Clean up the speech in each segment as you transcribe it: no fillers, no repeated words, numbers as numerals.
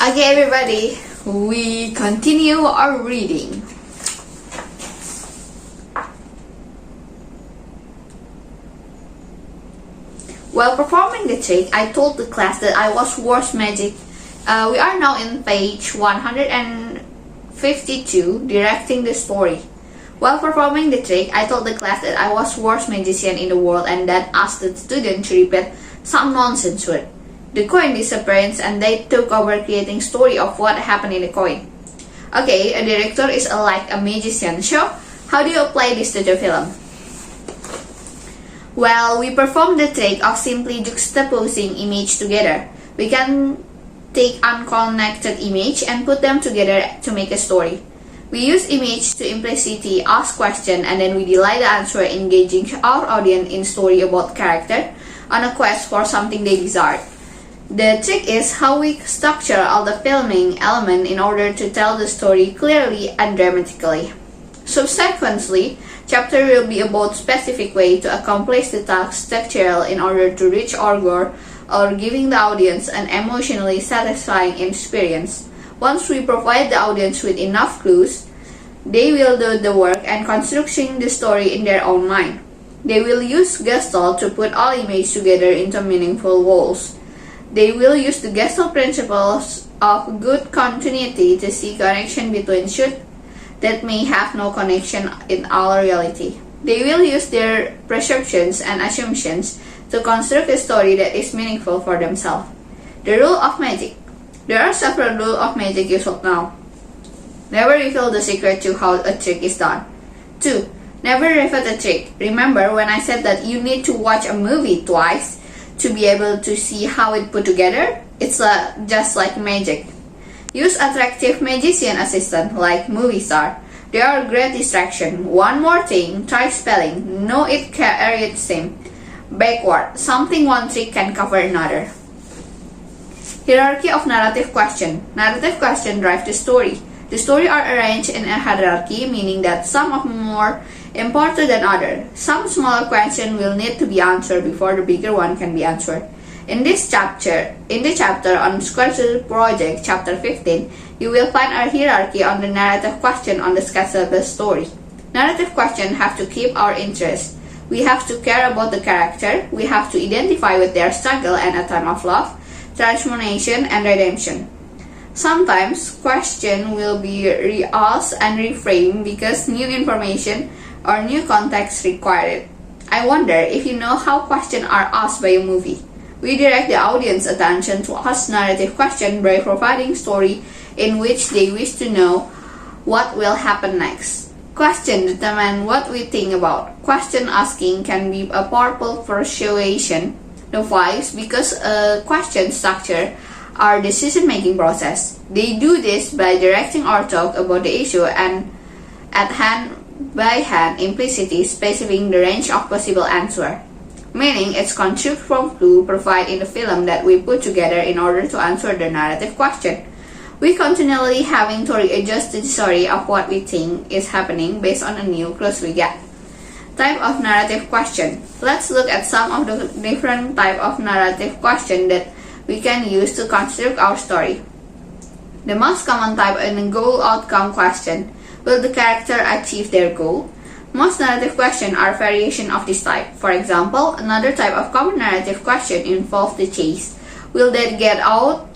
Okay, everybody, we continue our reading. While performing the trick, I told the class that I was worse magic. We are now in page 152, directing the story. While performing the trick, I told the class that I was worst magician in the world and then asked the student to repeat some nonsense word. The coin disappears and they took over creating story of what happened in the coin. Okay, a director is like a magician. So, how do you apply this to the film? Well, we perform the trick of simply juxtaposing image together. We can take unconnected image and put them together to make a story. We use image to implicitly ask question and then we delay the answer, engaging our audience in story about character on a quest for something they desire. The trick is how we structure all the filming element in order to tell the story clearly and dramatically. Subsequently, chapter will be about specific way to accomplish the task structural in order to reach our goal or giving the audience an emotionally satisfying experience. Once we provide the audience with enough clues, they will do the work and constructing the story in their own mind. They will use Gestalt to put all images together into meaningful wholes. They will use the Gestalt principles of good continuity to see connection between shoot that may have no connection in our reality. They will use their perceptions and assumptions to construct a story that is meaningful for themselves. The rule of magic. There are several rules of magic used now. Never reveal the secret to how a trick is done. 2. Never repeat a trick. Remember when I said that you need to watch a movie twice to be able to see how it put together? It's just like magic. Use attractive magician assistant like movie star. They are great distraction. One more thing, try spelling. No, it carried same. Backward. Something one trick can cover another. Hierarchy of narrative question. Narrative question drive the story. The story are arranged in a hierarchy, meaning that some are more important than others. Some smaller question will need to be answered before the bigger one can be answered. In the chapter on Sketchable Project, chapter 15, you will find a hierarchy on the narrative question on the sketchable story. Narrative questions have to keep our interest. We have to care about the character. We have to identify with their struggle and a time of love, transformation, and redemption. Sometimes question will be re-asked and reframed because new information or new context required. I wonder if you know how questions are asked by a movie. We direct the audience attention to ask narrative questions by providing story in which they wish to know what will happen next. Question determine what we think about. Question asking can be a powerful persuasion device because a question structure our decision-making process. They do this by directing our talk about the issue and at hand by hand implicitly specifying the range of possible answer. Meaning it's constructed from clue provided in the film that we put together in order to answer the narrative question. We continually having to readjust the story of what we think is happening based on a new clues we get. Type of narrative question. Let's look at some of the different type of narrative question that we can use to construct our story. The most common type is a goal-outcome question. Will the character achieve their goal? Most narrative questions are variations of this type. For example, another type of common narrative question involves the chase. Will they get out?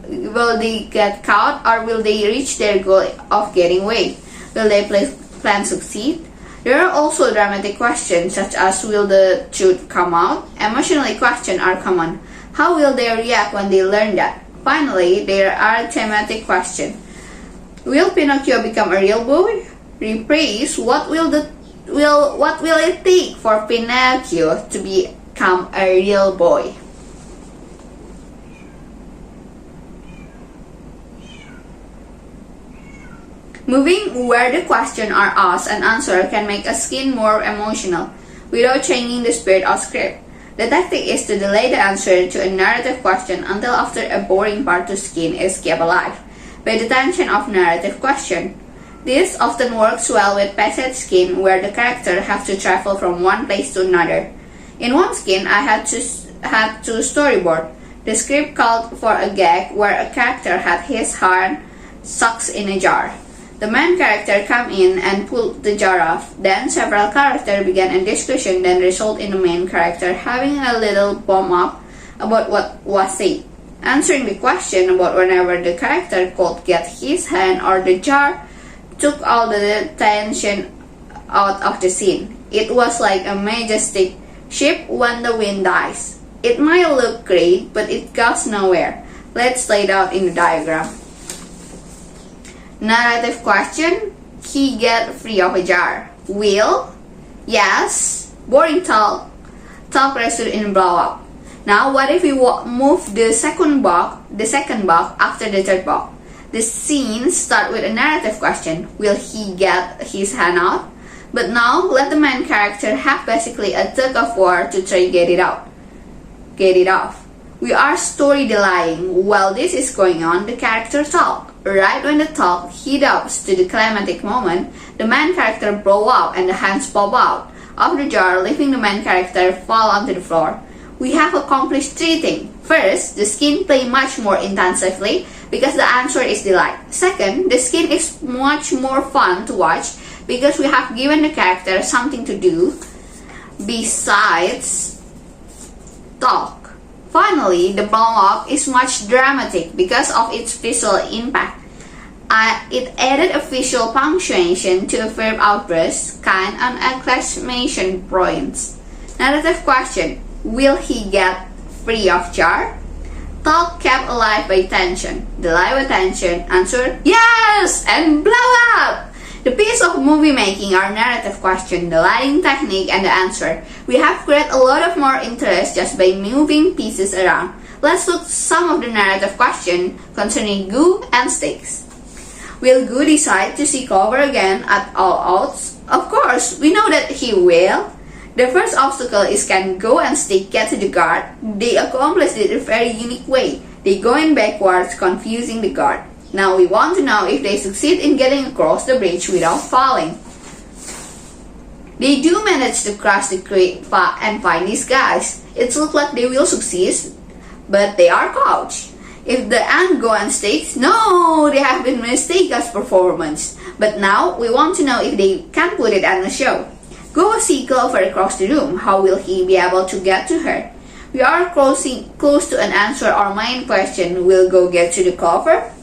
Will they get caught? Or will they reach their goal of getting away? Will their plan succeed? There are also dramatic questions such as will the truth come out? Emotionally questions are common. How will they react when they learn that? Finally, there are thematic questions. Will Pinocchio become a real boy? Rephrase, what will it take for Pinocchio to become a real boy? Moving where the questions are asked and answered can make a scene more emotional without changing the spirit of script. The tactic is to delay the answer to a narrative question until after a boring part to skin is kept alive by the tension of narrative question. This often works well with passage skin where the character have to travel from one place to another. In one skin, I had to storyboard. The script called for a gag where a character had his hand stuck in a jar. The main character came in and pulled the jar off. Then several characters began a discussion that resulted in the main character having a little bomb up about what was said, answering the question about whenever the character could get his hand or the jar took all the tension out of the scene. It was like a majestic ship when the wind dies. It might look great, but it goes nowhere. Let's lay it out in the diagram. Narrative question: he get free of a jar. Will? Yes. Boring talk. Talk resulted in blow up. Now what if we move the second box after the third box? The scene start with a narrative question: will he get his hand out? But now let the main character have basically a tug of war to try get it off. We are story delaying. While this is going on, the character talk. Right when the talk heat up to the climactic moment, the main character blow up and the hands pop out of the jar, leaving the main character fall onto the floor. We have accomplished three things. First, the skin play much more intensively because the answer is delayed. Second, the skin is much more fun to watch because we have given the character something to do besides talk. Finally, the blow up is much dramatic because of its visual impact. It added a visual punctuation to a verb outburst, kind, and exclamation points. Narrative question: will he get free of jar? Talk kept alive by tension. The live attention answered yes and blow up. The piece of movie making are narrative question, the lighting technique, and the answer. We have created a lot of more interest just by moving pieces around. Let's look at some of the narrative question concerning Goo and Sticks. Will Goo decide to see Clover again at all odds? Of course, we know that he will. The first obstacle is can Goo and Stick get to the guard? They accomplish it in a very unique way. They go in backwards, confusing the guard. Now we want to know if they succeed in getting across the bridge without falling. They do manage to cross the creek and find these guys. It looks like they will succeed, but they are caught. If the ant Goo and Sticks, no, they have been mistaken as performance. But now we want to know if they can put it on the show. Goo see Clover across the room. How will he be able to get to her? We are close to an answer. Our main question: will Goo get to the Clover?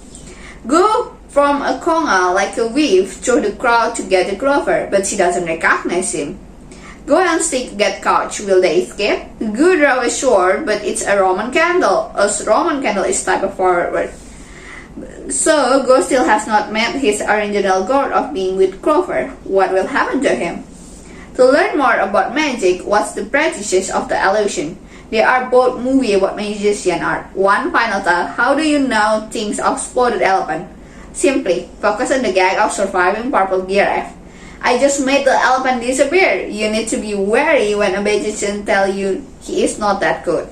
Goo from a conga like a weave through the crowd to get the Clover, but she doesn't recognize him. Goo and Stick get caught. Will they escape? Goo draw a sword, but it's a Roman candle. A Roman candle is type of forward. So Goo still has not met his original goal of being with Clover. What will happen to him? To learn more about magic, watch the practices of the illusion. They are both movies about magician art. One final thought: how do you know things of spotted elephant? Simply, focus on the gag of surviving purple giraffe. I just made the elephant disappear. You need to be wary when a magician tells you he is not that good.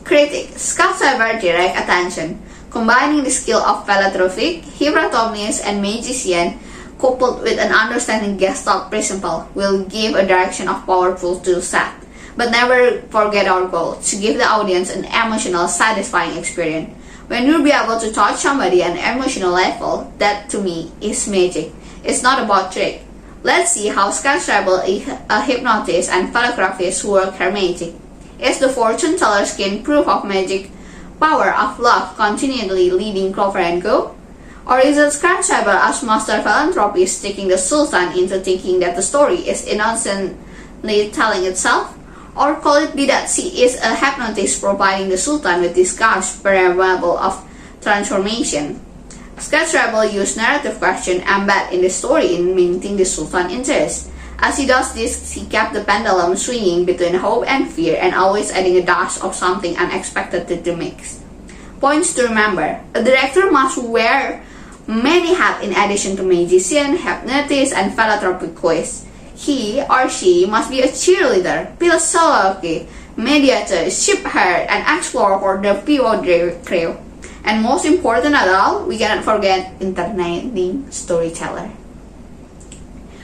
Critic: Scott Saber direct attention. Combining the skill of philanthropic, hypnotomist, and magician, coupled with an understanding gestalt principle, will give a direction of powerful tool set. But never forget our goal, to give the audience an emotional, satisfying experience. When you'll be able to touch somebody at an emotional level, that to me is magic. It's not about trick. Let's see how Scott Rebel, a hypnotist and philanthropist, work her magic. Is the fortune teller skin proof of magic power of love continually leading Clover and Goo? Or is it Scott Rebel as master philanthropist tricking the Sultan into thinking that the story is innocently telling itself? Or could it be that she is a hypnotist providing the Sultan with disguised parable of transformation? Scott Rebel used narrative question embedded in the story in maintaining the Sultan's interest. As he does this, he kept the pendulum swinging between hope and fear and always adding a dash of something unexpected to the mix. Points to remember: a director must wear many hats in addition to magician, hypnotist, and philanthropic quiz. He or she must be a cheerleader, philosopher, mediator, shepherd, and explorer for the PO crew. And most important of all, we cannot forget entertaining storyteller.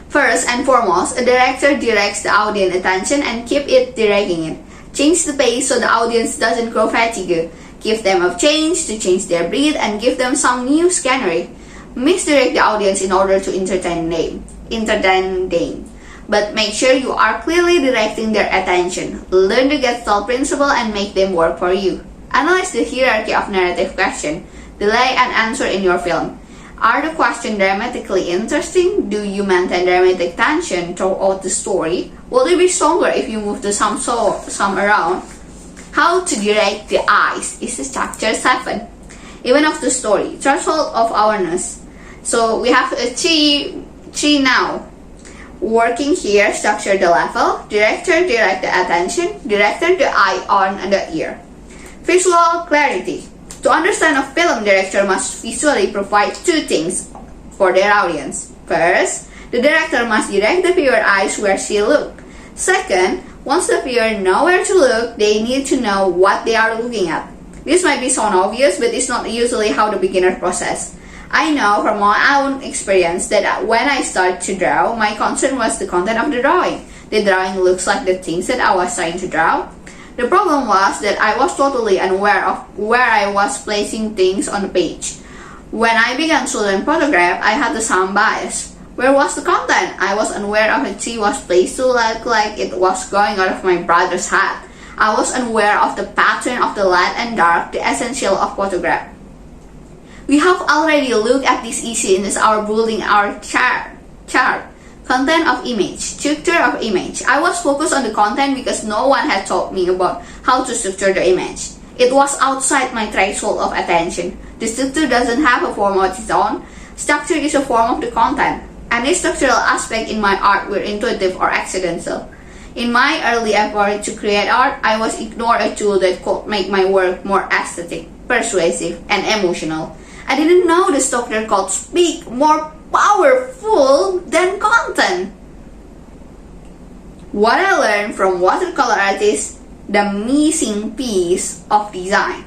First and foremost, a director directs the audience attention and keep it directing it. Change the pace so the audience doesn't grow fatigued. Give them a change to change their breed and give them some new scenery. Misdirect the audience in order to entertain them. But make sure you are clearly directing their attention. Learn the Gestalt principle and make them work for you. Analyze the hierarchy of narrative question. Delay and answer in your film. Are the questions dramatically interesting? Do you maintain dramatic tension throughout the story? Will they be stronger if you move some around? How to direct the eyes is chapter 7. Event of the story. Threshold of awareness. So we have a three now. Working here, structure the level. Director direct the attention. Director the eye on the ear. Visual clarity. To understand a film, director must visually provide two things for their audience. First, the director must direct the viewer eyes where she look. Second, once the viewer know where to look, they need to know what they are looking at. This might be sound obvious, but it's not usually how the beginner process. I know from my own experience that when I start to draw, my concern was the content of the drawing. The drawing looks like the things that I was trying to draw. The problem was that I was totally unaware of where I was placing things on the page. When I began to learn photograph, I had the sound bias. Where was the content? I was unaware of the tree was placed to look like it was going out of my brother's hat. I was unaware of the pattern of the light and dark, the essential of photograph. We have already looked at this issue in our building our chart. Content of image, structure of image. I was focused on the content because no one had taught me about how to structure the image. It was outside my threshold of attention. The structure doesn't have a form of its own. Structure is a form of the content. Any structural aspect in my art were intuitive or accidental. In my early effort to create art, I was ignored a tool that could make my work more aesthetic, persuasive, and emotional. I didn't know the structure could speak more powerful than content. What I learned from watercolor art is the missing piece of design.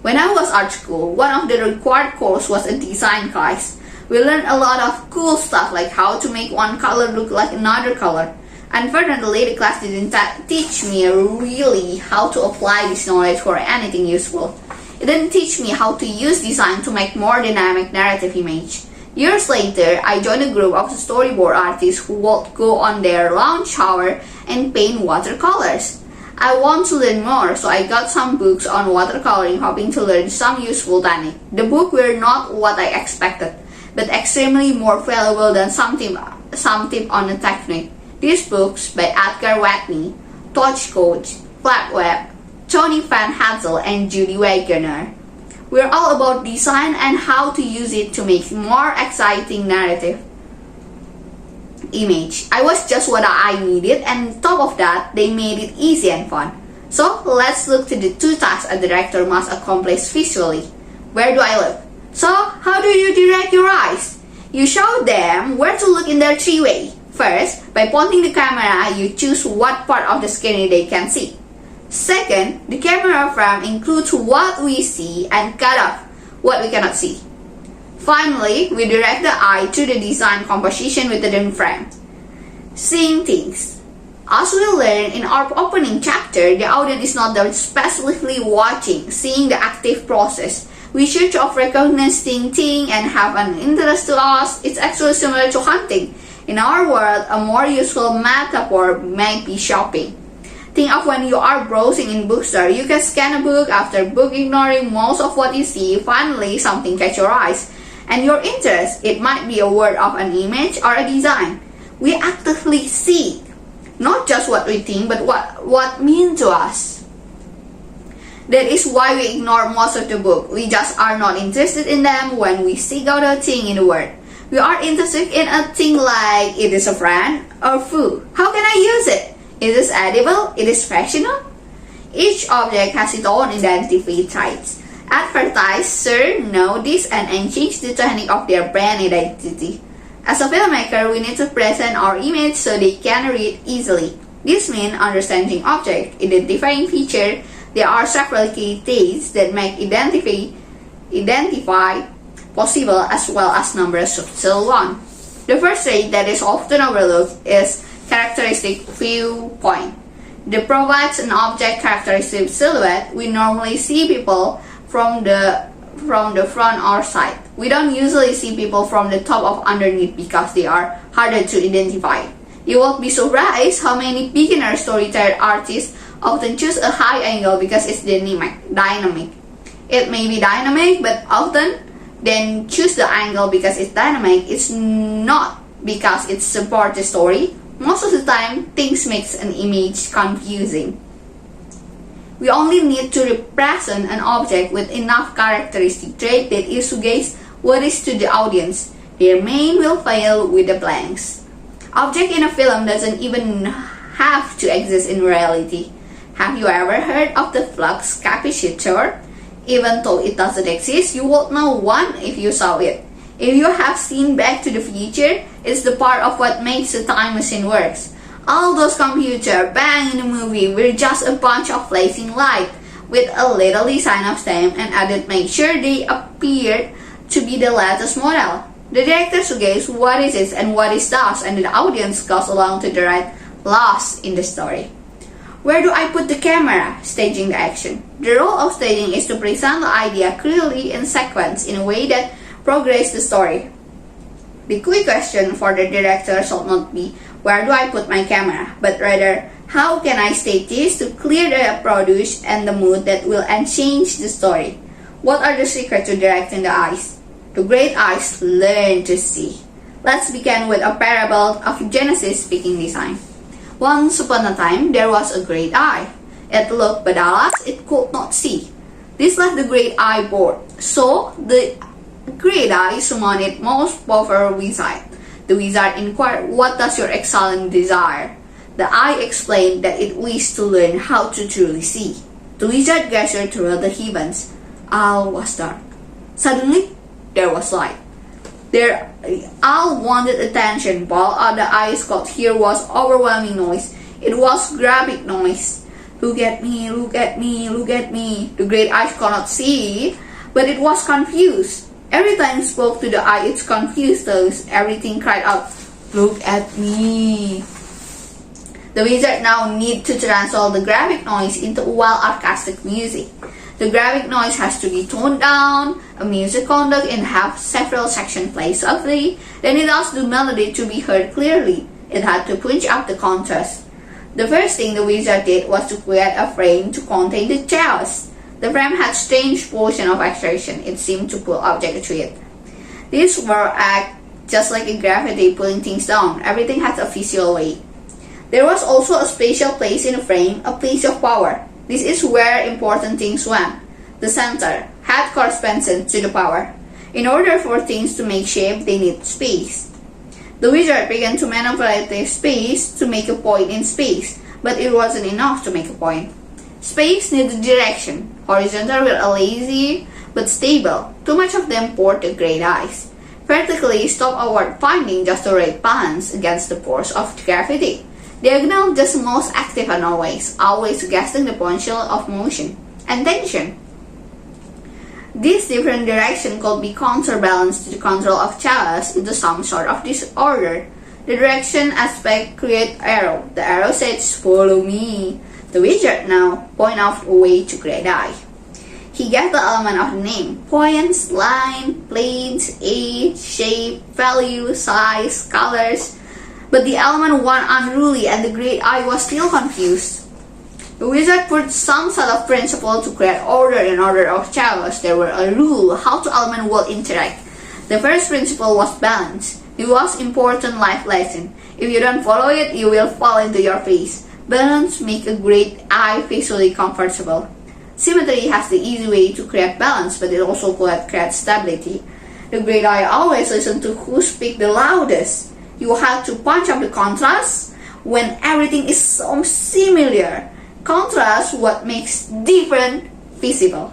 When I was art school, one of the required course was a design class. We learned a lot of cool stuff like how to make one color look like another color. Unfortunately, the class didn't teach me really how to apply this knowledge for anything useful. It didn't teach me how to use design to make more dynamic narrative image. Years later, I joined a group of storyboard artists who would go on their lunch hour and paint watercolors. I want to learn more, so I got some books on watercoloring, hoping to learn some useful technique. The books were not what I expected, but extremely more valuable than some tip on the technique. These books by Edgar Watney, Todd Coach, Clark Webb, Tony Van Hazel, and Judy Wagner. We're all about design and how to use it to make more exciting narrative image. I was just what I needed, and on top of that, they made it easy and fun. So let's look to the two tasks a director must accomplish visually. Where do I look? So how do you direct your eyes? You show them where to look in their three ways. First, by pointing the camera, you choose what part of the screen they can see. Second, the camera frame includes what we see and cut off what we cannot see. Finally, we direct the eye to the design composition within the frame. Seeing things. As we learned in our opening chapter, the audience is not there specifically watching, seeing the active process. We search of recognizing things and have an interest to us. It's actually similar to hunting. In our world, a more useful metaphor might be shopping. Think of when you are browsing in bookstore. You can scan a book after book, ignoring most of what you see. Finally, something catches your eyes and your interest. It might be a word of an image or a design. We actively seek not just what we think, but what means to us. That is why we ignore most of the book. We just are not interested in them when we seek out a thing in the world. We are interested in a thing like it is a friend or food. How can I use it? It is edible, it is functional. Each object has its own identity traits. Advertisers know this and change the technique of their brand identity. As a filmmaker, we need to present our image so they can read easily. This means understanding object, identifying feature. There are several key traits that make identify possible as well as numerous subtle ones. The first trait that is often overlooked is characteristic viewpoint. That provides an object characteristic silhouette. We normally see people from the front or side. We don't usually see people from the top or underneath because they are harder to identify. You will be surprised how many beginner storyteller artists often choose a high angle because it's dynamic. It may be dynamic, but often then choose the angle because it's dynamic. It's not because it supports the story. Most of the time, things makes an image confusing. We only need to represent an object with enough characteristic trait that it suggests what is to the audience. Their main will fail with the blanks. Object in a film doesn't even have to exist in reality. Have you ever heard of the flux capacitor? Even though it doesn't exist, you would know one if you saw it. If you have seen Back to the Future, it's the part of what makes the time machine works. All those computers bang in the movie were just a bunch of flashing light with a little design of them and added make sure they appeared to be the latest model. The director suggests what it is and what it does, and the audience goes along to the ride, lost in the story. Where do I put the camera? Staging the action. The role of staging is to present the idea clearly in sequence in a way that progress the story. The key question for the director should not be where do I put my camera, but rather how can I stage this to clear the produce and the mood that will change the story. What are the secrets to directing the eyes? The great eyes learn to see. Let's begin with a parable of Genesis speaking design. Once upon a time there was a great eye. It looked but alas it could not see. This left the great eye bored. So the great eye summoned its most powerful wizard. The wizard inquired, "What does your excellent desire?" The eye explained that it wished to learn how to truly see. The wizard gestured toward the heavens. All was dark. Suddenly, there was light. Their all wanted attention, but all the eyes could hear was overwhelming noise. It was graphic noise. Look at me, look at me, look at me. The great eyes could not see, but it was confused. Every time it spoke to the eye, it's confused, thus everything cried out, "Look at me." The wizard now need to transform the graphic noise into wild acoustic music. The graphic noise has to be toned down, a music conduct and have several sections played softly, then it allows the melody to be heard clearly. It had to punch up the contrast. The first thing the wizard did was to create a frame to contain the chaos. The frame had strange motion of extraction. It seemed to pull objects to it. These were act just like a gravity pulling things down. Everything had a physical weight. There was also a special place in the frame, a place of power. This is where important things went. The center had corresponds to the power. In order for things to make shape, they need space. The wizard began to manipulate the space to make a point in space, but it wasn't enough to make a point. Space needed direction. Horizontal were lazy but stable. Too much of them poured the great eyes. Vertically stopped outward finding just the right balance against the force of gravity. Diagonal just most active and always suggesting the potential of motion and tension. This different direction could be counterbalanced to the control of chaos into some sort of disorder. The direction aspect create arrow. The arrow says, "Follow me." The wizard now point out a way to great eye. He gave the element of the name: points, line, planes, age, shape, value, size, colors. But the element was unruly and the great eye was still confused. The wizard put some sort of principle to create order in order of chaos. There were a rule how the element will interact. The first principle was balance. It was important life lesson. If you don't follow it, you will fall into your face. Balance make a great eye visually comfortable. Symmetry has the easy way to create balance, but it also creates stability. The great eye always listen to who speak the loudest. You have to punch up the contrast when everything is so similar. Contrast what makes different visible.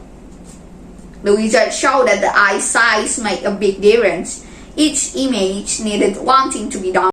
The wizard showed that the eye size make a big difference. Each image needed one thing to be done.